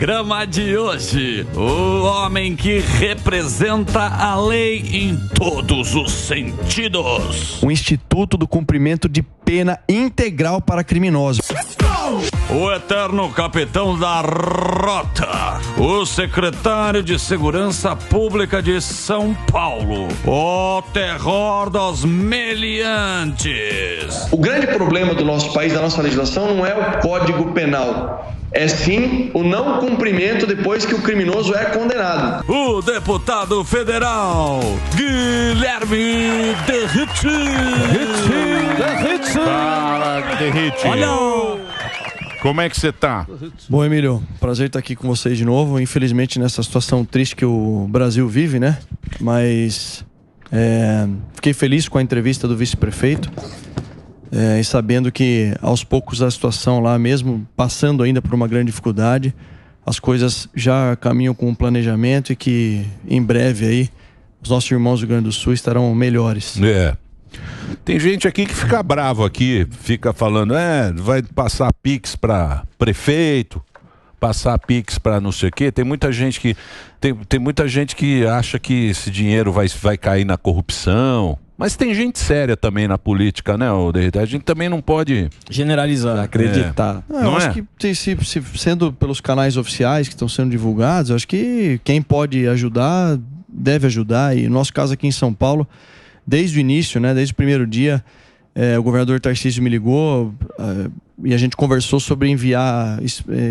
programa de hoje, o homem que representa a lei em todos os sentidos. O Instituto do Cumprimento de Pena Integral para Criminosos. O eterno capitão da rota, o secretário de Segurança Pública de São Paulo, o terror dos meliantes. O grande problema do nosso país, da nossa legislação, não é o Código Penal. É sim o não cumprimento depois que o criminoso é condenado. O deputado federal, Guilherme Derriti. Fala, Derriti. Olha! Como é que você tá? Bom, Emílio, prazer estar aqui com vocês de novo. Infelizmente, nessa situação triste que o Brasil vive, né? Mas fiquei feliz com a entrevista do vice-prefeito. E sabendo que aos poucos a situação lá, mesmo passando ainda por uma grande dificuldade, as coisas já caminham com um planejamento e que em breve aí os nossos irmãos do Rio Grande do Sul estarão melhores. Tem gente aqui que fica bravo aqui, fica falando, vai passar Pix para prefeito, passar Pix para não sei o quê. Tem muita gente que tem muita gente que acha que esse dinheiro vai cair na corrupção. Mas tem gente séria também na política, né, Derrida? A gente também não pode generalizar, acreditar. Eu acho que sendo pelos canais oficiais que estão sendo divulgados, eu acho que quem pode ajudar, deve ajudar. E no nosso caso aqui em São Paulo, desde o início, né, desde o primeiro dia, o governador Tarcísio me ligou e a gente conversou sobre enviar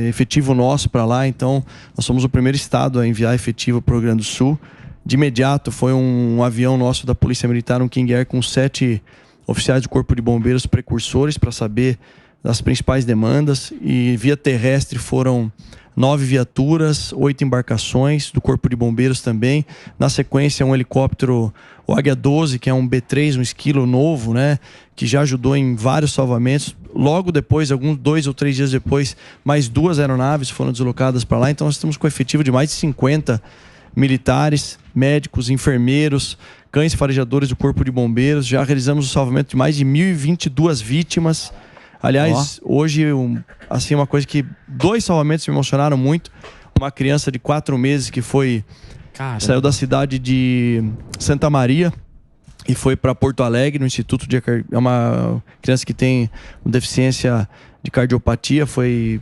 efetivo nosso para lá. Então, nós somos o primeiro estado a enviar efetivo para o Rio Grande do Sul. De imediato foi um avião nosso da Polícia Militar, um King Air, com 7 oficiais do Corpo de Bombeiros precursores para saber das principais demandas. E via terrestre foram 9 viaturas, 8 embarcações do Corpo de Bombeiros também. Na sequência, um helicóptero, o Águia 12, que é um B3, um esquilo novo, né, que já ajudou em vários salvamentos. Logo depois, 2 ou 3 dias depois, mais 2 aeronaves foram deslocadas para lá. Então nós estamos com efetivo de mais de 50 militares, médicos, enfermeiros, cães farejadores do Corpo de Bombeiros. Já realizamos o salvamento de mais de 1.022 vítimas. Aliás, hoje, uma coisa que 2 salvamentos me emocionaram muito. Uma criança de 4 meses que saiu da cidade de Santa Maria e foi para Porto Alegre, no Instituto de... É uma criança que tem deficiência de cardiopatia, foi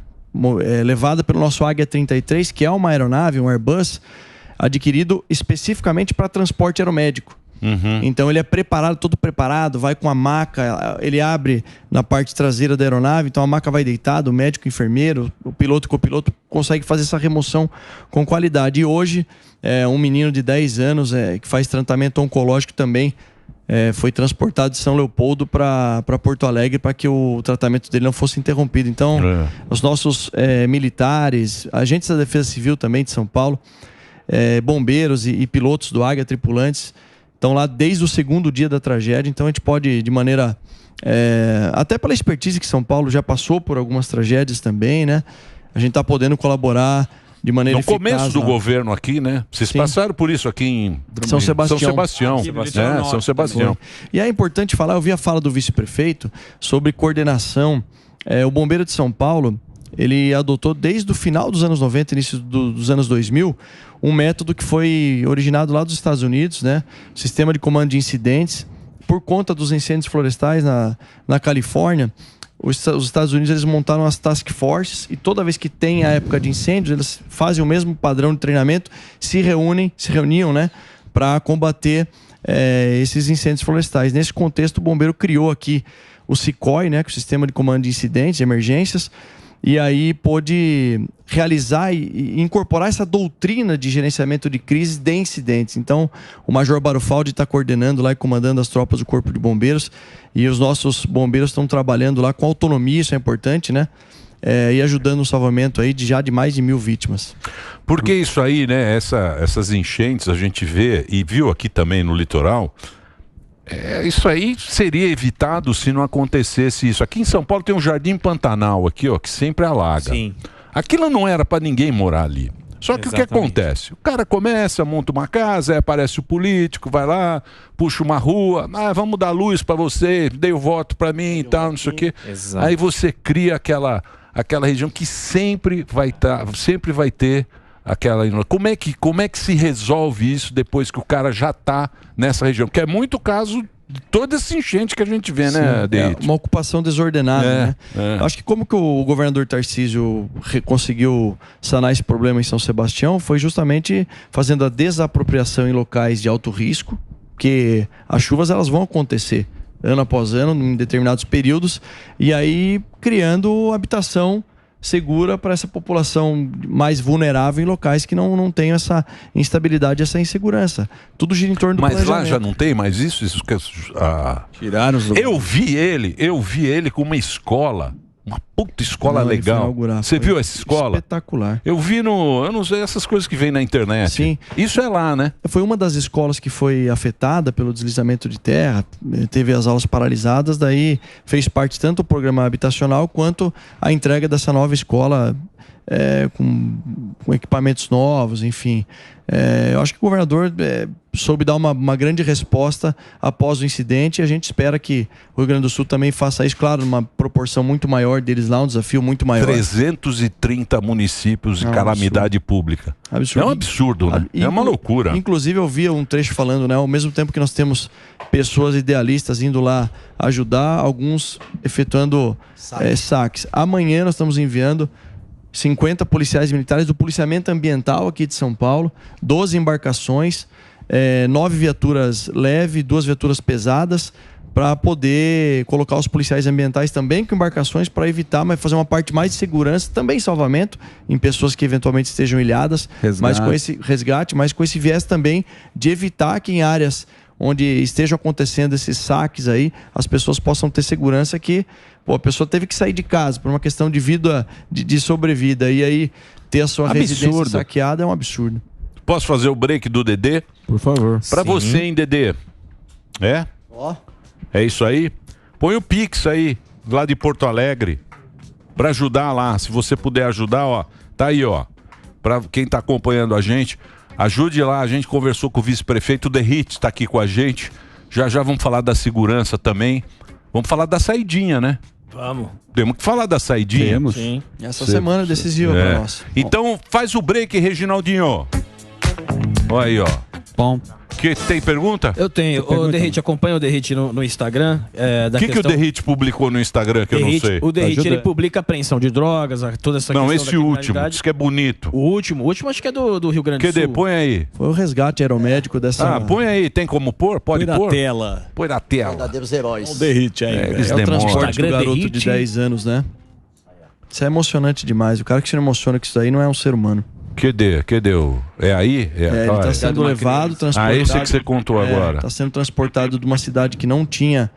levada pelo nosso Águia 33, que é uma aeronave, um Airbus, adquirido especificamente para transporte aeromédico. Então ele é todo preparado, vai com a maca, ele abre na parte traseira da aeronave, então a maca vai deitada, o médico, o enfermeiro, o piloto e o copiloto consegue fazer essa remoção com qualidade. E hoje, um menino de 10 anos que faz tratamento oncológico também, foi transportado de São Leopoldo para Porto Alegre para que o tratamento dele não fosse interrompido. Então, os nossos militares, agentes da Defesa Civil também de São Paulo, bombeiros e pilotos do Águia, tripulantes, estão lá desde o segundo dia da tragédia. Então a gente pode, de maneira... até pela expertise que São Paulo já passou por algumas tragédias também, né? A gente está podendo colaborar de maneira eficaz. No começo do governo aqui, né? Vocês passaram por isso aqui em São Sebastião. São Sebastião. E é importante falar, eu vi a fala do vice-prefeito sobre coordenação. O Bombeiro de São Paulo, ele adotou desde o final dos anos 90, início dos anos 2000, um método que foi originado lá dos Estados Unidos, né? Sistema de comando de incidentes. Por conta dos incêndios florestais na Califórnia, os Estados Unidos eles montaram as task forces e toda vez que tem a época de incêndios, eles fazem o mesmo padrão de treinamento, se reuniam, né, para combater esses incêndios florestais. Nesse contexto, o bombeiro criou aqui o SICOI, né, que é o Sistema de Comando de Incidentes e Emergências, e aí pôde realizar e incorporar essa doutrina de gerenciamento de crises de incidentes. Então, o Major Barufaldi está coordenando lá e comandando as tropas do Corpo de Bombeiros, e os nossos bombeiros estão trabalhando lá com autonomia, isso é importante, né? E ajudando no salvamento aí de mais de 1.000 vítimas. Porque isso aí, né? Essas enchentes a gente vê, e viu aqui também no litoral, isso aí seria evitado se não acontecesse isso. Aqui em São Paulo tem um Jardim Pantanal aqui, ó, que sempre alaga. Sim. Aquilo não era para ninguém morar ali. Só que o que acontece? O cara começa, monta uma casa, aí aparece o político, vai lá, puxa uma rua, vamos dar luz para você, dei o voto para mim e tal, não sei o quê. Exato. Aí você cria aquela região que sempre vai ter aquela... Como é que se resolve isso depois que o cara já está nessa região? Porque é muito caso de toda essa enchente que a gente vê, né, Deite? Uma ocupação desordenada, né? Acho que como que o governador Tarcísio conseguiu sanar esse problema em São Sebastião foi justamente fazendo a desapropriação em locais de alto risco, que as chuvas elas vão acontecer ano após ano, em determinados períodos, e aí criando habitação segura para essa população mais vulnerável em locais que não tem essa instabilidade, essa insegurança. Tudo gira em torno do planejamento. Mas lá já não tem mais isso? Tiraram os... Eu vi ele com uma escola, uma puta escola legal. Você viu essa escola? Espetacular. Eu vi eu não sei, essas coisas que vem na internet. Sim. Isso é lá, né? Foi uma das escolas que foi afetada pelo deslizamento de terra, teve as aulas paralisadas, daí fez parte tanto do programa habitacional quanto a entrega dessa nova escola com equipamentos novos, enfim. Eu acho que o governador soube dar uma grande resposta após o incidente e a gente espera que o Rio Grande do Sul também faça isso, claro, numa proporção muito maior deles lá, um desafio muito maior. 330 municípios de calamidade pública. Absurdo. É um absurdo, né? É uma loucura. Inclusive eu vi um trecho falando, né, ao mesmo tempo que nós temos pessoas idealistas indo lá ajudar, alguns efetuando saques. Amanhã nós estamos enviando 50 policiais militares do policiamento ambiental aqui de São Paulo, 12 embarcações, 9 viaturas leves, 2 viaturas pesadas, para poder colocar os policiais ambientais também com embarcações para evitar, mas fazer uma parte mais de segurança, também salvamento em pessoas que eventualmente estejam ilhadas, mas com esse resgate, mas com esse viés também de evitar que em áreas onde estejam acontecendo esses saques aí, as pessoas possam ter segurança que a pessoa teve que sair de casa por uma questão de vida, de sobrevida, e aí ter a sua residência saqueada é um absurdo. Posso fazer o break do Dedê? Por favor. Pra você, hein, Dedê? É isso aí? Põe o Pix aí, lá de Porto Alegre, pra ajudar lá. Se você puder ajudar, ó, tá aí, ó. Pra quem tá acompanhando a gente, ajude lá. A gente conversou com o vice-prefeito, o Derrit tá aqui com a gente. Já vamos falar da segurança também. Vamos falar da saidinha, né? Vamos. Temos que falar da saidinha. Temos. Sim. Essa semana é decisiva para nós. Então faz o break, Reginaldinho. Olha aí, ó. Bom. Que tem pergunta? Eu tenho. O Derrit, acompanha o Derrit no Instagram. O que o Derrit publicou no Instagram que eu não sei? O Derrit, ele publica a apreensão de drogas, toda essa questão. Não, esse último, diz que é bonito. O último acho que é do Rio Grande do Sul. Põe aí. Foi o resgate aeromédico dessa... põe aí, tem como pôr? Pode pôr? Põe na tela. Põe na tela. Verdadeiros heróis. O Derrit aí. Eles o transporte do garoto Derrit. de 10 anos, né? Isso é emocionante demais. O cara que se emociona com isso aí não é um ser humano. Cadê o... É aí? Ele está sendo levado, transportado... esse que você contou agora. Está sendo transportado de uma cidade que não tinha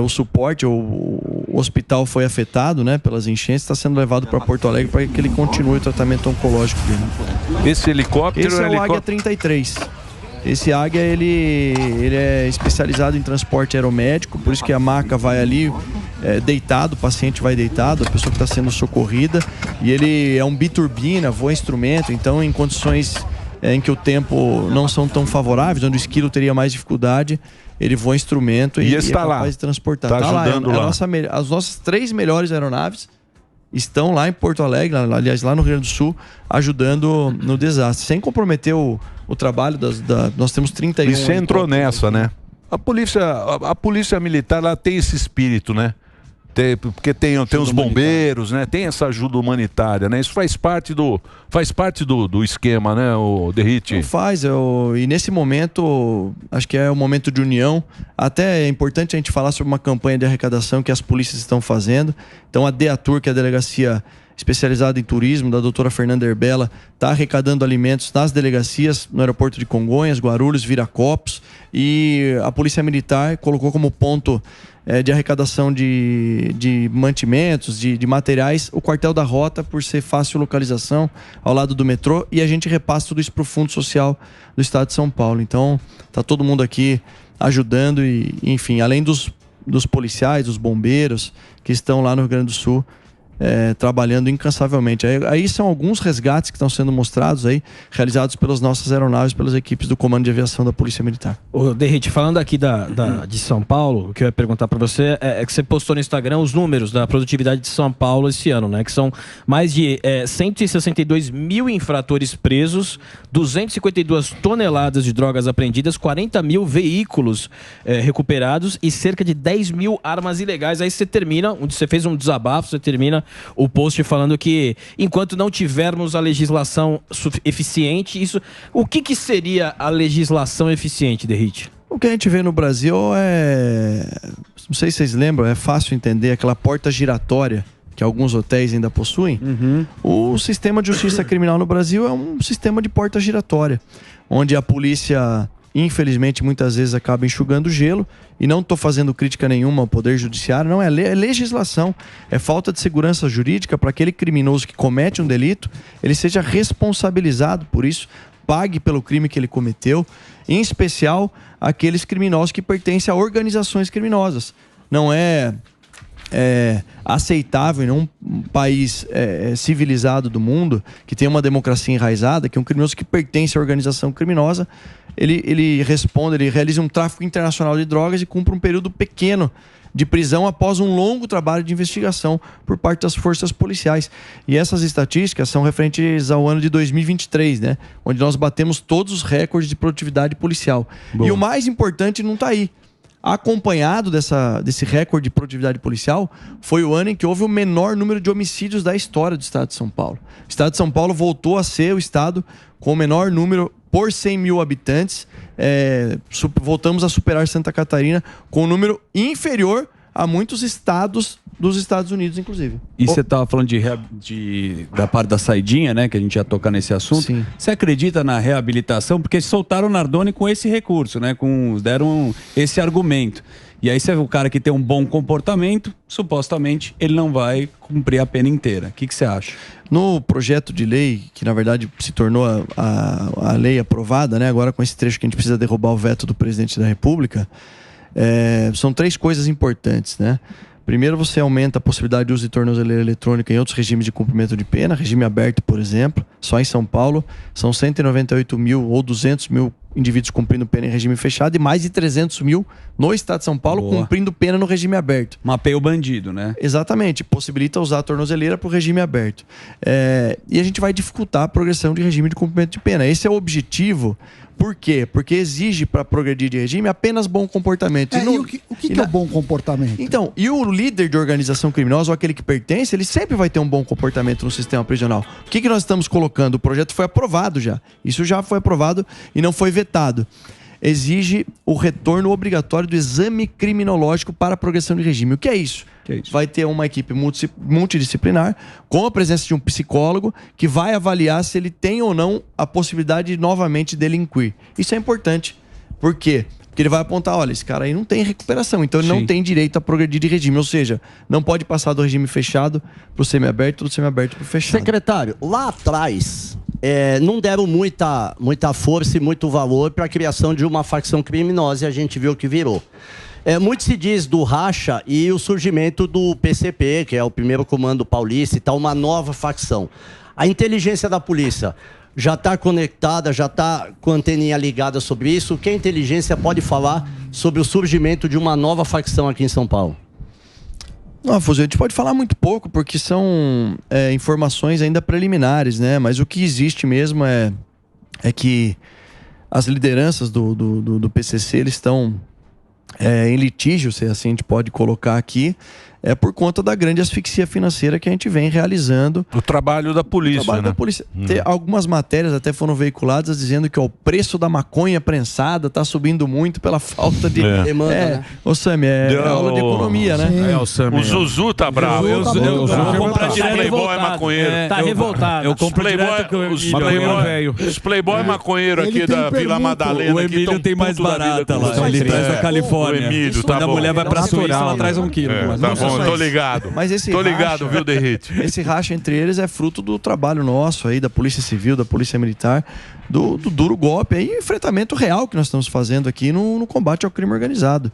o suporte, o hospital foi afetado, né, pelas enchentes, está sendo levado para Porto Alegre para que ele continue o tratamento oncológico dele. Esse helicóptero... Esse é o Águia 33. Esse Águia, ele é especializado em transporte aeromédico, por isso que a maca vai ali deitado, o paciente vai deitado, a pessoa que está sendo socorrida, e ele é um biturbina, voa instrumento, então em condições em que o tempo não são tão favoráveis, onde o esquilo teria mais dificuldade, ele voa instrumento e está é capaz lá. De transportar. Está ajudando lá. As nossas 3 melhores aeronaves estão lá em Porto Alegre, aliás, lá no Rio Grande do Sul, ajudando no desastre, sem comprometer o trabalho nós temos 31... E você entrou nessa, né? A polícia militar, ela tem esse espírito, né? Porque tem os bombeiros, né? Tem essa ajuda humanitária, né? Isso faz parte do esquema, né, o Derrit? E nesse momento, acho que é um momento de união. Até é importante a gente falar sobre uma campanha de arrecadação que as polícias estão fazendo. Então a DEATUR, que é a Delegacia Especializada em Turismo, da doutora Fernanda Herbella, está arrecadando alimentos nas delegacias, no aeroporto de Congonhas, Guarulhos, Viracopos, e a Polícia Militar colocou como ponto de arrecadação de mantimentos, de materiais, o quartel da Rota, por ser fácil localização ao lado do metrô, e a gente repassa tudo isso para o Fundo Social do Estado de São Paulo. Então, tá todo mundo aqui ajudando e, enfim, além dos policiais, dos bombeiros que estão lá no Rio Grande do Sul, trabalhando incansavelmente. Aí são alguns resgates que estão sendo mostrados aí, realizados pelas nossas aeronaves, pelas equipes do Comando de Aviação da Polícia Militar. Ô, Derrite, falando aqui de São Paulo, o que eu ia perguntar para você é que você postou no Instagram os números da produtividade de São Paulo esse ano, né? Que são mais de 162 mil infratores presos, 252 toneladas de drogas apreendidas, 40 mil veículos recuperados e cerca de 10 mil armas ilegais. Aí você termina, onde você fez um desabafo, você termina o post falando que enquanto não tivermos a legislação eficiente, o que seria a legislação eficiente, Derrite? O que a gente vê no Brasil não sei se vocês lembram, é fácil entender aquela porta giratória que alguns hotéis ainda possuem. O sistema de justiça criminal no Brasil é um sistema de porta giratória, onde a polícia, infelizmente, muitas vezes acaba enxugando gelo. E não estou fazendo crítica nenhuma ao Poder Judiciário, não, é legislação. É falta de segurança jurídica para aquele criminoso que comete um delito, ele seja responsabilizado por isso, pague pelo crime que ele cometeu, em especial aqueles criminosos que pertencem a organizações criminosas. Não é aceitável em um país civilizado do mundo, que tem uma democracia enraizada, que um criminoso que pertence à organização criminosa, ele realiza um tráfico internacional de drogas e cumpre um período pequeno de prisão após um longo trabalho de investigação por parte das forças policiais. E essas estatísticas são referentes ao ano de 2023, né? Onde nós batemos todos os recordes de produtividade policial. Boa. E o mais importante não está aí. Acompanhado desse recorde de produtividade policial, foi o ano em que houve o menor número de homicídios da história do estado de São Paulo. O estado de São Paulo voltou a ser o estado com o menor número por 100 mil habitantes. Voltamos a superar Santa Catarina com um número inferior a muitos estados dos Estados Unidos, inclusive. E você estava falando da parte da saidinha, né? Que a gente ia tocar nesse assunto. Sim. Você acredita na reabilitação? Porque soltaram o Nardoni com esse recurso, né? Deram esse argumento. E aí o cara que tem um bom comportamento, supostamente, ele não vai cumprir a pena inteira. O que você acha? No projeto de lei, que na verdade se tornou a lei aprovada, né? Agora com esse trecho que a gente precisa derrubar o veto do presidente da República, são 3 coisas importantes, né? Primeiro, você aumenta a possibilidade de uso de tornozeleira eletrônica em outros regimes de cumprimento de pena, regime aberto, por exemplo. Só em São Paulo são 198 mil ou 200 mil indivíduos cumprindo pena em regime fechado e mais de 300 mil no estado de São Paulo cumprindo pena no regime aberto. Mapeia o bandido, né? Exatamente, possibilita usar a tornozeleira para o regime aberto. E a gente vai dificultar a progressão de regime de cumprimento de pena. Esse é o objetivo. Por quê? Porque exige para progredir de regime apenas bom comportamento. E o que é o bom comportamento? Então, e o líder de organização criminosa, ou aquele que pertence, ele sempre vai ter um bom comportamento no sistema prisional. O que nós estamos colocando? O projeto foi aprovado já. Isso já foi aprovado e não foi vetado. Exige o retorno obrigatório do exame criminológico para a progressão de regime. O que é isso? Vai ter uma equipe multidisciplinar com a presença de um psicólogo que vai avaliar se ele tem ou não a possibilidade de novamente delinquir. Isso é importante. Por quê? Porque ele vai apontar, olha, esse cara aí não tem recuperação, então ele não tem direito a progredir de regime, ou seja, não pode passar do regime fechado para o semiaberto, do semiaberto para o fechado. Secretário, lá atrás não deram muita força e muito valor para a criação de uma facção criminosa e a gente viu o que virou. Muito se diz do racha e o surgimento do PCP, que é o primeiro comando paulista e tal, uma nova facção. A inteligência da polícia já está conectada, já está com a anteninha ligada sobre isso? O que a inteligência pode falar sobre o surgimento de uma nova facção aqui em São Paulo? Não, Fuzil, a gente pode falar muito pouco, porque são informações ainda preliminares, né? Mas o que existe mesmo é que as lideranças do PCC, eles estão em litígio, se assim a gente pode colocar aqui, por conta da grande asfixia financeira que a gente vem realizando. O trabalho da polícia, né? Algumas matérias até foram veiculadas dizendo que o preço da maconha prensada está subindo muito pela falta de demanda, né? Ô Sami, aula de economia, né? O Zuzu tá bravo. Eu vou comprar direto. O Playboy é maconheiro. Tá revoltado. Eu compro direto os Playboy maconheiro aqui da Vila Madalena. O Emílio tem mais barata lá. Ele traz da Califórnia. O Emílio, quando a mulher vai pra Suíça, ela traz 1 quilo. Tá bom tô ligado. Mas esse Tô ligado, racha, viu, Derrite? Esse racha entre eles é fruto do trabalho nosso aí, da Polícia Civil, da Polícia Militar, do duro golpe aí, enfrentamento real que nós estamos fazendo aqui no combate ao crime organizado.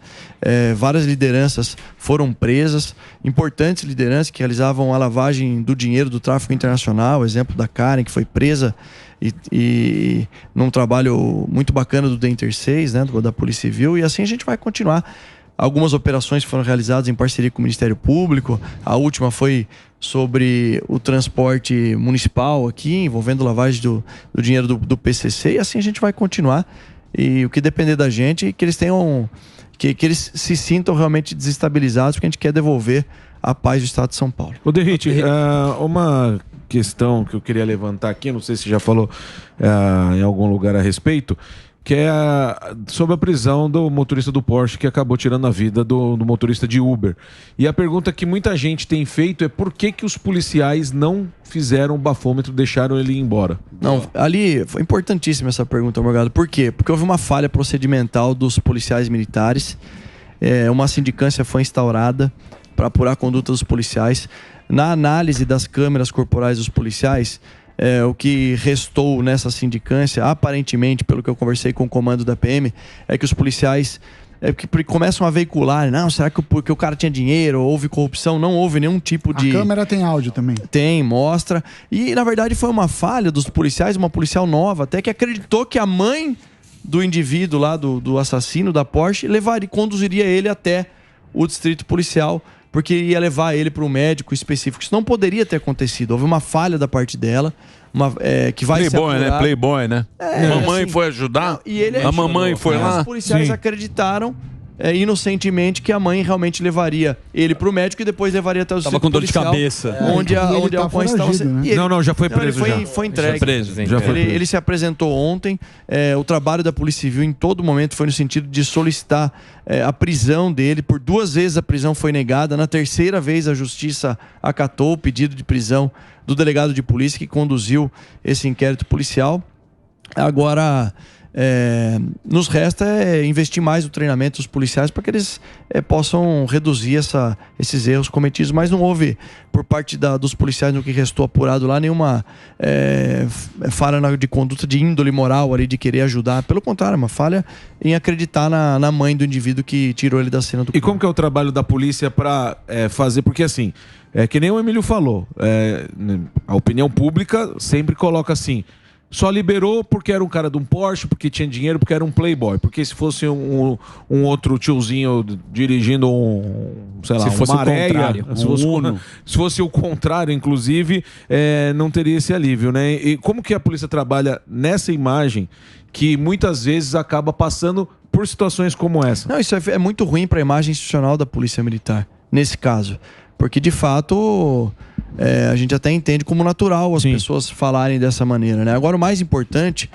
Várias lideranças foram presas, importantes lideranças que realizavam a lavagem do dinheiro do tráfico internacional, exemplo da Karen, que foi presa e num trabalho muito bacana do DENTER 6, né, da Polícia Civil, e assim a gente vai continuar. Algumas operações foram realizadas em parceria com o Ministério Público, a última foi sobre o transporte municipal aqui, envolvendo lavagem do dinheiro do PCC, e assim a gente vai continuar. E o que depender da gente é que eles tenham, que eles se sintam realmente desestabilizados, porque a gente quer devolver a paz do Estado de São Paulo. Ô, Derrite, uma questão que eu queria levantar aqui, não sei se já falou em algum lugar a respeito, que é sobre a prisão do motorista do Porsche que acabou tirando a vida do motorista de Uber. E a pergunta que muita gente tem feito é por que os policiais não fizeram o bafômetro, deixaram ele ir embora? Não, ali foi importantíssima essa pergunta, Morgado. Por quê? Porque houve uma falha procedimental dos policiais militares, uma sindicância foi instaurada para apurar a conduta dos policiais. Na análise das câmeras corporais dos policiais, o que restou nessa sindicância, aparentemente, pelo que eu conversei com o comando da PM, é que os policiais que começam a veicular, não, será que porque o cara tinha dinheiro, houve corrupção? Não houve nenhum tipo de... A câmera tem áudio também. Tem, mostra. E, na verdade, foi uma falha dos policiais, uma policial nova, até que acreditou que a mãe do indivíduo lá, do assassino da Porsche, conduziria ele até o distrito policial, porque ia levar ele para um médico específico. Isso não poderia ter acontecido. Houve uma falha da parte dela, que vai ser apurada. Né? Playboy, né? Mamãe foi ajudar? A mamãe foi lá? Os policiais acreditaram inocentemente que a mãe realmente levaria ele para o médico e depois levaria até o distrito policial. Tava com dor de cabeça. Onde a mãe estava... Né? Não, já foi preso. Foi entregue. Ele se apresentou ontem. O trabalho da Polícia Civil em todo momento foi no sentido de solicitar a prisão dele. Por 2 vezes a prisão foi negada. Na 3ª vez a Justiça acatou o pedido de prisão do delegado de polícia que conduziu esse inquérito policial. Agora... nos resta investir mais no treinamento dos policiais para que eles possam reduzir esses erros cometidos, mas não houve por parte dos policiais no que restou apurado lá nenhuma falha de conduta de índole moral ali, de querer ajudar, pelo contrário, uma falha em acreditar na mãe do indivíduo que tirou ele da cena do crime. E como que é o trabalho da polícia para fazer, porque assim, que nem o Emílio falou, a opinião pública sempre coloca assim: só liberou porque era um cara de um Porsche, porque tinha dinheiro, porque era um playboy. Porque se fosse um outro tiozinho dirigindo sei lá, uma areia, se fosse o contrário, inclusive, não teria esse alívio, né? E como que a polícia trabalha nessa imagem que muitas vezes acaba passando por situações como essa? Não, isso é muito ruim para a imagem institucional da Polícia Militar, nesse caso. Porque, de fato... a gente até entende como natural as pessoas falarem dessa maneira, né? Agora, o mais importante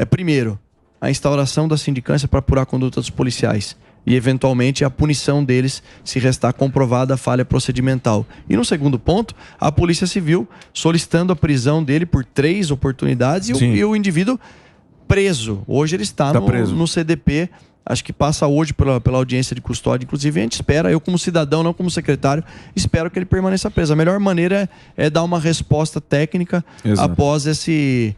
primeiro, a instauração da sindicância para apurar a conduta dos policiais e, eventualmente, a punição deles se restar comprovada a falha procedimental. E, no segundo ponto, a Polícia Civil solicitando a prisão dele por 3 oportunidades e o indivíduo preso. Hoje ele está no CDP. Acho que passa hoje pela audiência de custódia. Inclusive, a gente espera, eu como cidadão, não como secretário, espero que ele permaneça preso. A melhor maneira é dar uma resposta técnica após esse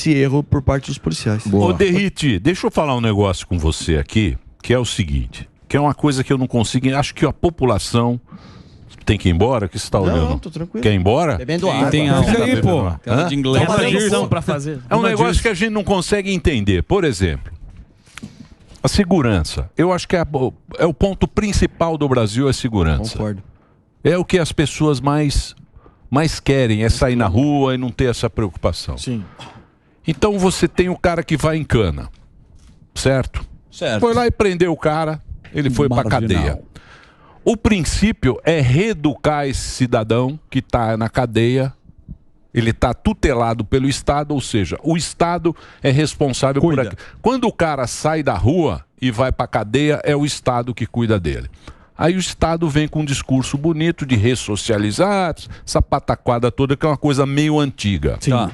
erro por parte dos policiais. Ô, Derrite, deixa eu falar um negócio com você aqui, que é o seguinte, que é uma coisa que eu não consigo... Acho que a população... Tem que ir embora? O que você está olhando? Não, tô tranquilo. Quer ir embora? Bebendo água. Tem aí, pô. De inglês. Para fazer. É um negócio que a gente não consegue entender. Por exemplo, a segurança. Eu acho que é o ponto principal do Brasil, é a segurança. Concordo. É o que as pessoas mais querem, é sair na rua e não ter essa preocupação. Sim. Então você tem o cara que vai em cana, certo? Foi lá e prendeu o cara, ele foi para cadeia. O princípio é reeducar esse cidadão que está na cadeia. Ele está tutelado pelo Estado, ou seja, o Estado é responsável por aquilo. Quando o cara sai da rua e vai para a cadeia, é o Estado que cuida dele. Aí o Estado vem com um discurso bonito de ressocializar, essa pataquada toda, que é uma coisa meio antiga. Sim. Tá.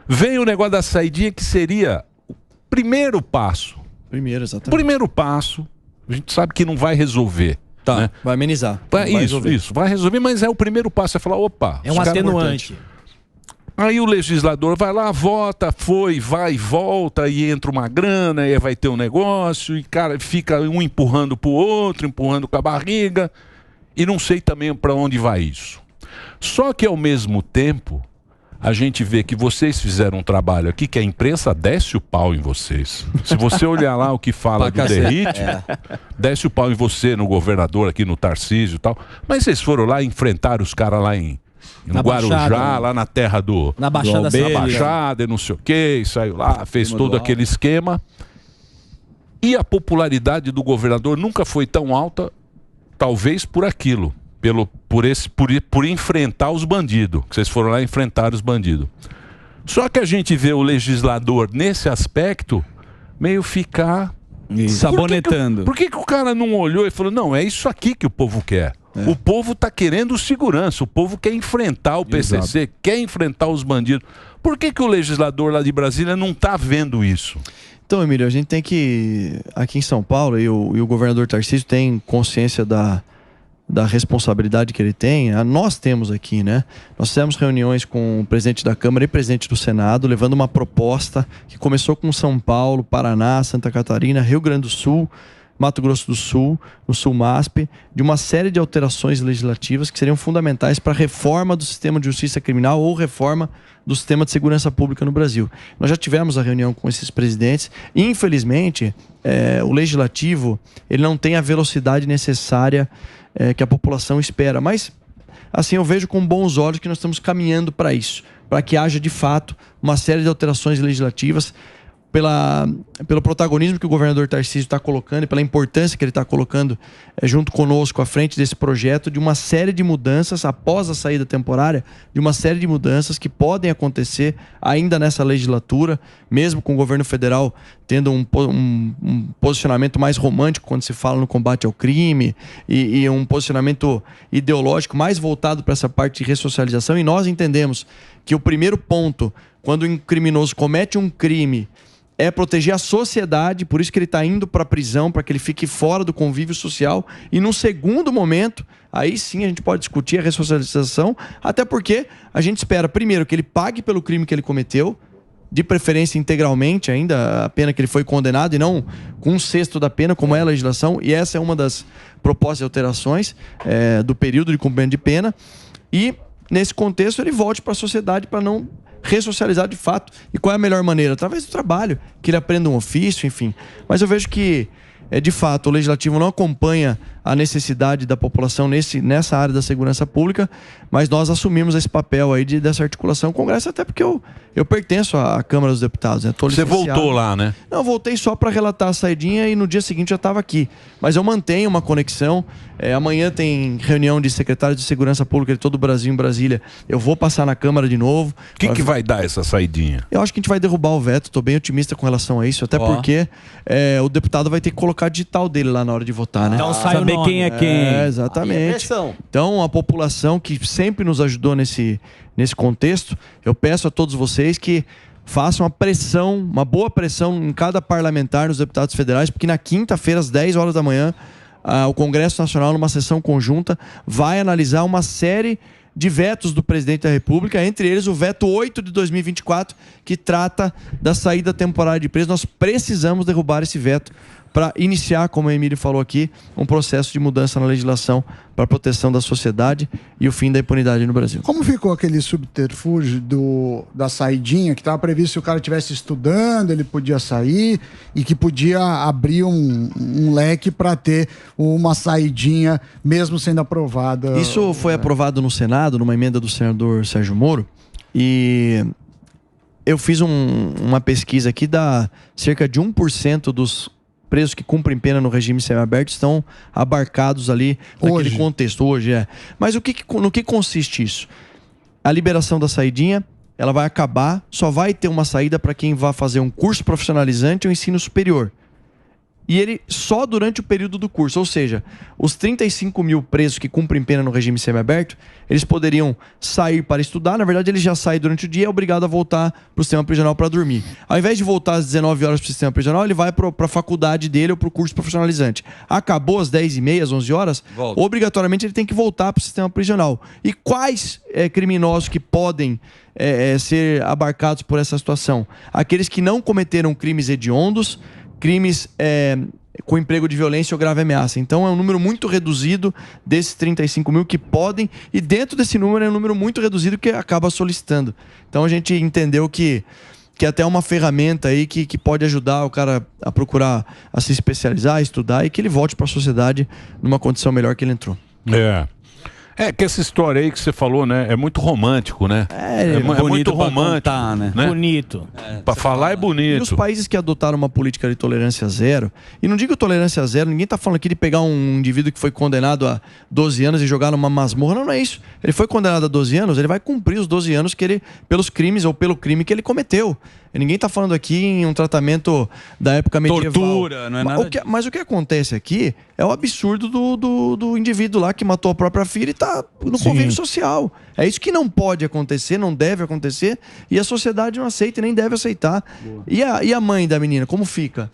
Vem o negócio da saidinha, que seria o primeiro passo. Exatamente. Primeiro passo, a gente sabe que não vai resolver. Tá. Né? Vai amenizar. Isso. Vai resolver, mas é o primeiro passo. É falar, opa... É um atenuante. Aí o legislador vai lá, vota, vai e volta, e entra uma grana, e vai ter um negócio, e cara, fica um empurrando pro outro, empurrando com a barriga, e não sei também para onde vai isso. Só que ao mesmo tempo, a gente vê que vocês fizeram um trabalho aqui que a imprensa desce o pau em vocês. Se você olhar lá o que fala do Derrite, desce o pau em você, no governador aqui, no Tarcísio e tal, mas vocês foram lá e enfrentaram os caras lá em Guarujá, Baixada, lá na terra na Baixada, e não sei o que, saiu lá, fez todo aquele esquema. E a popularidade do governador nunca foi tão alta, talvez por aquilo, por enfrentar os bandidos, que vocês foram lá enfrentar os bandidos. Só que a gente vê o legislador nesse aspecto meio ficar sabonetando. Por que o cara não olhou e falou, não, é isso aqui que o povo quer? O povo está querendo segurança, o povo quer enfrentar o PCC, quer enfrentar os bandidos. Por que o legislador lá de Brasília não está vendo isso? Então, Emílio, a gente tem que... Aqui em São Paulo, e o governador Tarcísio tem consciência da responsabilidade que ele tem. Nós temos aqui, né? Nós fizemos reuniões com o presidente da Câmara e presidente do Senado, levando uma proposta que começou com São Paulo, Paraná, Santa Catarina, Rio Grande do Sul, Mato Grosso do Sul, no Sul-MASP, de uma série de alterações legislativas que seriam fundamentais para a reforma do sistema de justiça criminal ou reforma do sistema de segurança pública no Brasil. Nós já tivemos a reunião com esses presidentes e, infelizmente, o legislativo ele não tem a velocidade necessária que a população espera. Mas, assim, eu vejo com bons olhos que nós estamos caminhando para isso, para que haja, de fato, uma série de alterações legislativas pelo protagonismo que o governador Tarcísio está colocando e pela importância que ele está colocando junto conosco à frente desse projeto, de uma série de mudanças após a saída temporária, de uma série de mudanças que podem acontecer ainda nessa legislatura, mesmo com o governo federal tendo um posicionamento mais romântico quando se fala no combate ao crime e um posicionamento ideológico mais voltado para essa parte de ressocialização. E nós entendemos que o primeiro ponto, quando um criminoso comete um crime, é proteger a sociedade, por isso que ele está indo para a prisão, para que ele fique fora do convívio social. E num segundo momento, aí sim a gente pode discutir a ressocialização, até porque a gente espera, primeiro, que ele pague pelo crime que ele cometeu, de preferência integralmente ainda, a pena que ele foi condenado, e não com 1/6 da pena, como é a legislação. E essa é uma das propostas de alterações do período de cumprimento de pena. E, nesse contexto, ele volte para a sociedade para não ressocializar de fato. E qual é a melhor maneira? Através do trabalho, que ele aprenda um ofício, enfim. Mas eu vejo que, de fato, o legislativo não acompanha a necessidade da população nessa área da segurança pública, mas nós assumimos esse papel aí dessa articulação com o Congresso, até porque eu pertenço à Câmara dos Deputados. Né? Você voltou lá, né? Não, eu voltei só para relatar a saidinha e no dia seguinte já estava aqui. Mas eu mantenho uma conexão. Amanhã tem reunião de secretários de Segurança Pública de todo o Brasil em Brasília. Eu vou passar na Câmara de novo. O que vai dar essa saidinha? Eu acho que a gente vai derrubar o veto. Estou bem otimista com relação a isso, até porque o deputado vai ter que colocar a digital dele lá na hora de votar, né? Então sai saber quem é quem. Exatamente. Então a população que sempre nos ajudou nesse contexto, eu peço a todos vocês que façam uma boa pressão em cada parlamentar, nos deputados federais, porque na quinta-feira, às 10 horas da manhã, o Congresso Nacional, numa sessão conjunta, vai analisar uma série de vetos do presidente da República, entre eles o veto 8 de 2024, que trata da saída temporária de preso. Nós precisamos derrubar esse veto para iniciar, como o Emílio falou aqui, um processo de mudança na legislação para a proteção da sociedade e o fim da impunidade no Brasil. Como ficou aquele subterfúgio da saidinha, que estava previsto se o cara estivesse estudando, ele podia sair e que podia abrir um leque para ter uma saidinha, mesmo sendo aprovada? Isso foi aprovado no Senado, numa emenda do senador Sérgio Moro, e eu fiz uma pesquisa aqui, dá cerca de 1% dos presos que cumprem pena no regime semiaberto estão abarcados ali naquele contexto. Hoje Mas no que consiste isso? A liberação da saidinha, ela vai acabar, só vai ter uma saída para quem vai fazer um curso profissionalizante ou ensino superior. e ele só durante o período do curso. Ou seja, os 35 mil presos que cumprem pena no regime semiaberto, eles poderiam sair para estudar. Na verdade, eles já saem durante o dia e é obrigado a voltar para o sistema prisional para dormir. Ao invés de voltar às 19 horas para o sistema prisional, ele vai para a faculdade dele ou para o curso profissionalizante. Acabou às 10h30, às 11 horas, obrigatoriamente ele tem que voltar para o sistema prisional. E quais criminosos que podem ser abarcados por essa situação? Aqueles que não cometeram crimes hediondos, crimes com emprego de violência ou grave ameaça. Então é um número muito reduzido desses 35 mil que podem, e dentro desse número é um número muito reduzido que acaba solicitando. Então a gente entendeu que até é uma ferramenta aí que pode ajudar o cara a procurar a se especializar, a estudar, e que ele volte para a sociedade numa condição melhor que ele entrou. É que essa história aí que você falou, né? É muito romântico, né? É muito romântico, contar, né? Bonito. Pra falar é bonito. E os países que adotaram uma política de tolerância zero, e não digo tolerância zero, ninguém tá falando aqui de pegar um indivíduo que foi condenado a 12 anos e jogar numa masmorra. Não é isso. Ele foi condenado a 12 anos, ele vai cumprir os 12 anos que ele, pelos crimes ou pelo crime que ele cometeu. E ninguém tá falando aqui em um tratamento da época medieval. Tortura, não é nada Mas o que acontece aqui é o absurdo do indivíduo lá que matou a própria filha e tá no convívio social. É isso que não pode acontecer, não deve acontecer, e a sociedade não aceita e nem deve aceitar. E a mãe da menina, como fica?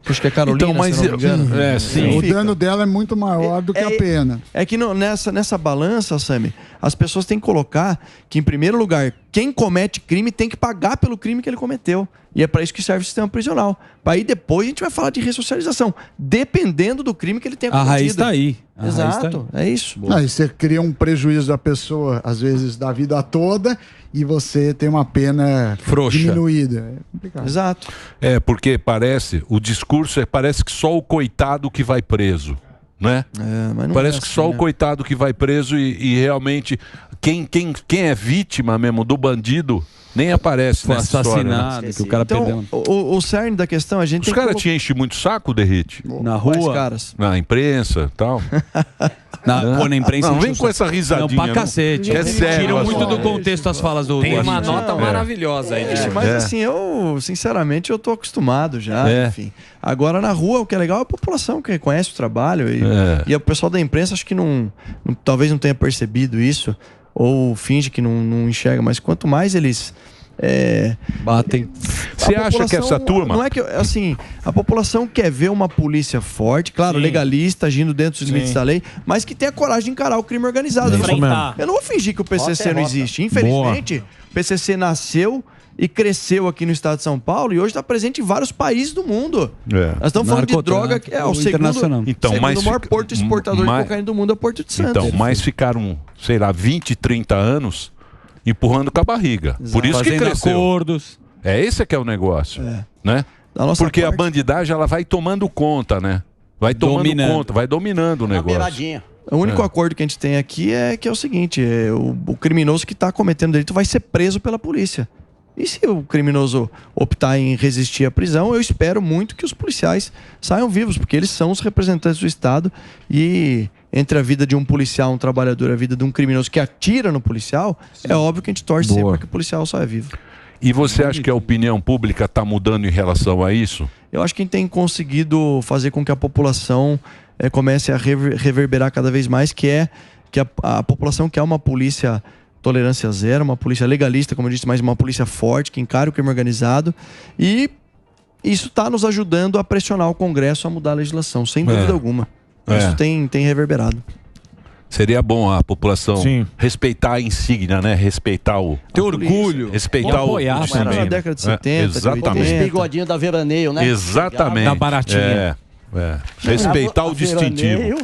Acho que é Carolina, então, mas se não me engano. O dano dela é muito maior do que a pena. É que nessa balança, Sami, as pessoas têm que colocar que, em primeiro lugar, quem comete crime tem que pagar pelo crime que ele cometeu. E é para isso que serve o sistema prisional. Para aí depois a gente vai falar de ressocialização, dependendo do crime que ele tenha cometido. A raiz está aí. Exato, é isso. Aí você cria um prejuízo da pessoa, às vezes, da vida toda, e você tem uma pena frouxa, diminuída. É complicado. Exato. Porque o discurso parece que só o coitado que vai preso, né? Mas não parece é que só assim, o coitado que vai preso e realmente quem é vítima mesmo do bandido nem aparece foi nessa assassinado, história, que o cara perdeu. O cerne da questão, a gente os caras te enchem muito saco, Derrite? Na rua? Caras? Na imprensa e tal. Na imprensa não vem com essa risadinha. Não, pra cacete. É sério. Tiram muito do contexto as falas do... Tem uma nota maravilhosa aí. Mas assim, eu, sinceramente, eu tô acostumado já, enfim. Agora, na rua, o que é legal é a população que reconhece o trabalho. E o pessoal da imprensa, acho que talvez não tenha percebido isso, ou finge que não enxerga, mas quanto mais eles... batem. Você acha que essa turma... Não é que, assim, a população quer ver uma polícia forte, claro, legalista, agindo dentro dos limites da lei, mas que tenha coragem de encarar o crime organizado. Eu não vou fingir que o PCC não existe. Infelizmente, o PCC nasceu e cresceu aqui no estado de São Paulo e hoje está presente em vários países do mundo. Nós estamos falando de droga, que é o segundo maior porto exportador de cocaína do mundo, é o Porto de Santos. Então, mas ficaram, sei lá, 20, 30 anos empurrando com a barriga. Exato. Por isso que fazendo cresceu. acordos. Esse que é o negócio, né? Porque a bandidagem ela vai tomando conta, né? Vai tomando conta, vai dominando o negócio. O único acordo que a gente tem aqui é que é o seguinte, o criminoso que está cometendo delito vai ser preso pela polícia. E se o criminoso optar em resistir à prisão, eu espero muito que os policiais saiam vivos, porque eles são os representantes do Estado, e entre a vida de um policial, um trabalhador, a vida de um criminoso que atira no policial, é óbvio que a gente torce sempre para que o policial saia vivo. E você acha que a opinião pública está mudando em relação a isso? Eu acho que a gente tem conseguido fazer com que a população comece a reverberar cada vez mais, que a população quer uma polícia tolerância zero, uma polícia legalista, como eu disse, mas uma polícia forte, que encare o crime organizado, e isso está nos ajudando a pressionar o Congresso a mudar a legislação, sem dúvida alguma. Isso tem reverberado. Seria bom a população respeitar a insígnia, né? Respeitar o... ter orgulho. Respeitar o... Na década de 70, exatamente. Esse bigodinho da Veraneio, né? Exatamente. Da baratinha. Respeitar o distintivo.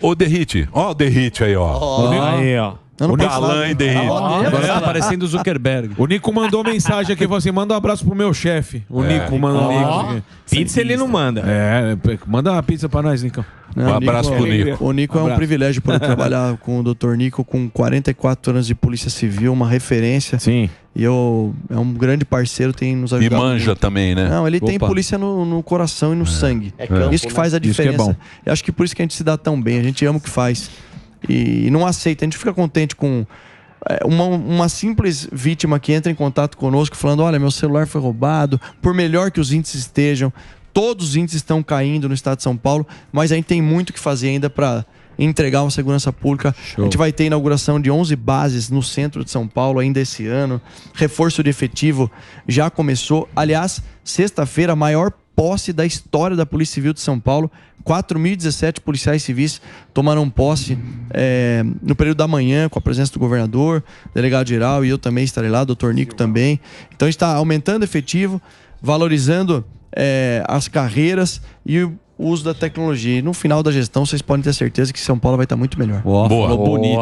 Ô, Derrite. Ó o Derrite aí, ó. Aí, ó. O galã, hein, Derrite. Agora tá parecendo o Zuckerberg. O Nico mandou mensagem aqui, falou assim, manda um abraço pro meu chefe. O Nico mandou pizza ele não manda. Manda uma pizza pra nós, Nico. Um abraço pro Nico. O Nico é um privilégio poder trabalhar com o Dr. Nico, com 44 anos de polícia civil, uma referência. Sim. E é um grande parceiro, tem nos ajudado. E manja muito também, né? Não, ele tem polícia no coração e no sangue. Isso que faz a diferença. Isso que é bom. Eu acho que por isso que a gente se dá tão bem, a gente ama o que faz. E não aceita, a gente fica contente com uma simples vítima que entra em contato conosco falando, olha, meu celular foi roubado, por melhor que os índices estejam, todos os índices estão caindo no estado de São Paulo, mas a gente tem muito que fazer ainda para entregar uma segurança pública. Show. A gente vai ter inauguração de 11 bases no centro de São Paulo ainda esse ano. Reforço de efetivo já começou. Aliás, sexta-feira, a maior posse da história da Polícia Civil de São Paulo. 4.017 policiais civis tomaram posse no período da manhã, com a presença do governador, delegado-geral, e eu também estarei lá, doutor Nico também. Então a gente está aumentando efetivo, valorizando as carreiras e o uso da tecnologia. E no final da gestão, vocês podem ter certeza que São Paulo vai estar muito melhor. Boa. Bonito.